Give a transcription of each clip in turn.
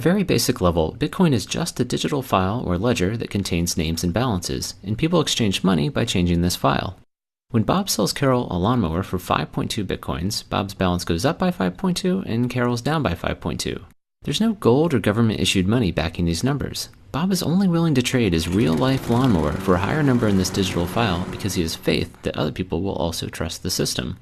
At a very basic level, Bitcoin is just a digital file or ledger that contains names and balances, and people exchange money by changing this file. When Bob sells Carol a lawnmower for 5.2 Bitcoins, Bob's balance goes up by 5.2 and Carol's down by 5.2. There's no gold or government-issued money backing these numbers. Bob is only willing to trade his real-life lawnmower for a higher number in this digital file because he has faith that other people will also trust the system.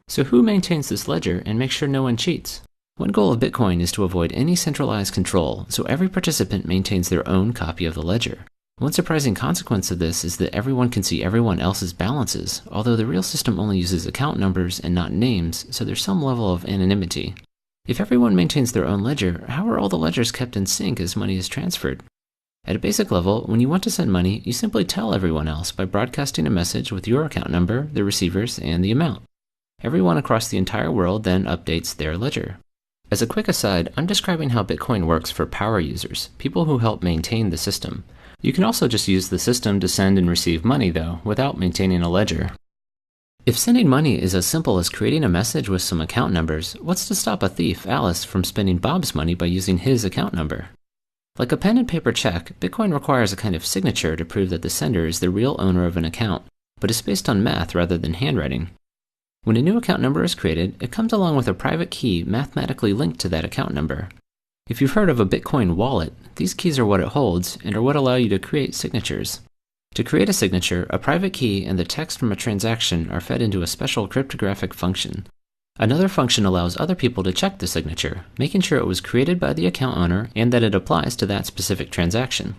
So who maintains this ledger and makes sure no one cheats? One goal of Bitcoin is to avoid any centralized control, so every participant maintains their own copy of the ledger. One surprising consequence of this is that everyone can see everyone else's balances, although the real system only uses account numbers and not names, so there's some level of anonymity. If everyone maintains their own ledger, how are all the ledgers kept in sync as money is transferred? At a basic level, when you want to send money, you simply tell everyone else by broadcasting a message with your account number, the receivers, and the amount. Everyone across the entire world then updates their ledger. As a quick aside, I'm describing how Bitcoin works for power users, people who help maintain the system. You can also just use the system to send and receive money, though, without maintaining a ledger. If sending money is as simple as creating a message with some account numbers, what's to stop a thief, Alice, from spending Bob's money by using his account number? Like a pen and paper check, Bitcoin requires a kind of signature to prove that the sender is the real owner of an account, but is based on math rather than handwriting. When a new account number is created, it comes along with a private key mathematically linked to that account number. If you've heard of a Bitcoin wallet, these keys are what it holds and are what allow you to create signatures. To create a signature, a private key and the text from a transaction are fed into a special cryptographic function. Another function allows other people to check the signature, making sure it was created by the account owner and that it applies to that specific transaction.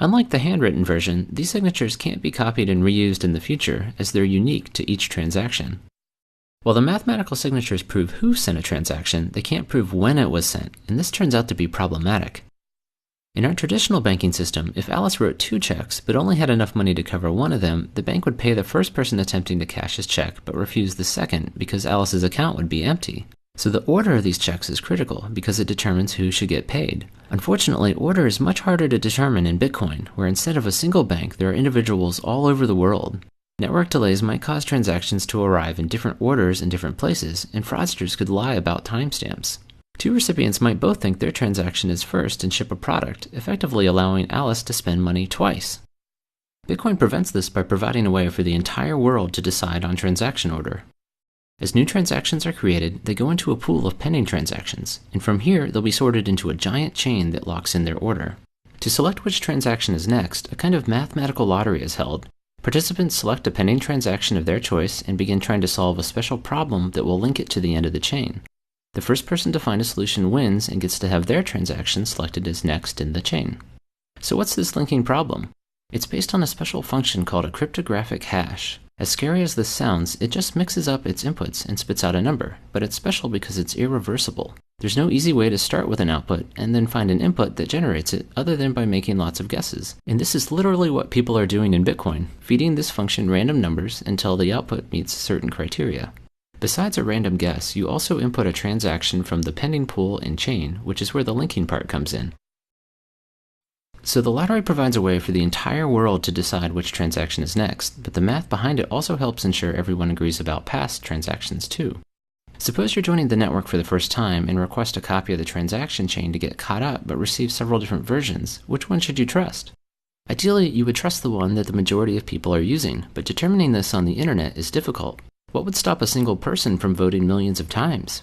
Unlike the handwritten version, these signatures can't be copied and reused in the future, as they're unique to each transaction. While the mathematical signatures prove who sent a transaction, they can't prove when it was sent, and this turns out to be problematic. In our traditional banking system, if Alice wrote 2 checks but only had enough money to cover one of them, the bank would pay the first person attempting to cash his check but refuse the second because Alice's account would be empty. So the order of these checks is critical because it determines who should get paid. Unfortunately, order is much harder to determine in Bitcoin, where instead of a single bank, there are individuals all over the world. Network delays might cause transactions to arrive in different orders in different places, and fraudsters could lie about timestamps. 2 recipients might both think their transaction is first and ship a product, effectively allowing Alice to spend money twice. Bitcoin prevents this by providing a way for the entire world to decide on transaction order. As new transactions are created, they go into a pool of pending transactions, and from here they'll be sorted into a giant chain that locks in their order. To select which transaction is next, a kind of mathematical lottery is held. Participants select a pending transaction of their choice and begin trying to solve a special problem that will link it to the end of the chain. The first person to find a solution wins and gets to have their transaction selected as next in the chain. So what's this linking problem? It's based on a special function called a cryptographic hash. As scary as this sounds, it just mixes up its inputs and spits out a number, but it's special because it's irreversible. There's no easy way to start with an output and then find an input that generates it other than by making lots of guesses. And this is literally what people are doing in Bitcoin, feeding this function random numbers until the output meets certain criteria. Besides a random guess, you also input a transaction from the pending pool and chain, which is where the linking part comes in. So the lottery provides a way for the entire world to decide which transaction is next, but the math behind it also helps ensure everyone agrees about past transactions too. Suppose you're joining the network for the first time and request a copy of the transaction chain to get caught up but receive several different versions. Which one should you trust? Ideally, you would trust the one that the majority of people are using, but determining this on the internet is difficult. What would stop a single person from voting millions of times?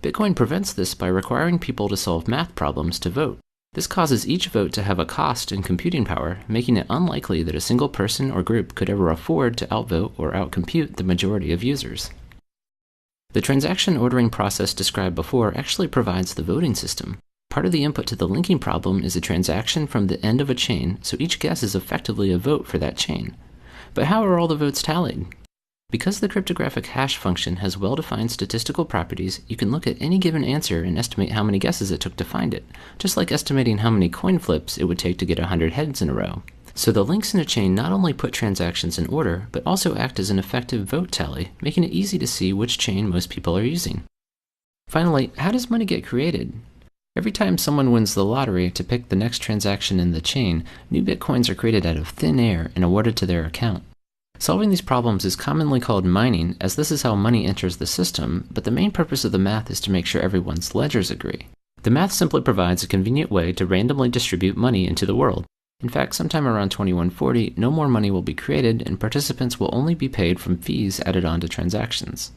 Bitcoin prevents this by requiring people to solve math problems to vote. This causes each vote to have a cost in computing power, making it unlikely that a single person or group could ever afford to outvote or outcompute the majority of users. The transaction ordering process described before actually provides the voting system. Part of the input to the linking problem is a transaction from the end of a chain, so each guess is effectively a vote for that chain. But how are all the votes tallied? Because the cryptographic hash function has well-defined statistical properties, you can look at any given answer and estimate how many guesses it took to find it, just like estimating how many coin flips it would take to get 100 heads in a row. So the links in a chain not only put transactions in order, but also act as an effective vote tally, making it easy to see which chain most people are using. Finally, how does money get created? Every time someone wins the lottery to pick the next transaction in the chain, new bitcoins are created out of thin air and awarded to their account. Solving these problems is commonly called mining, as this is how money enters the system, but the main purpose of the math is to make sure everyone's ledgers agree. The math simply provides a convenient way to randomly distribute money into the world. In fact, sometime around 2140, no more money will be created and participants will only be paid from fees added on to transactions.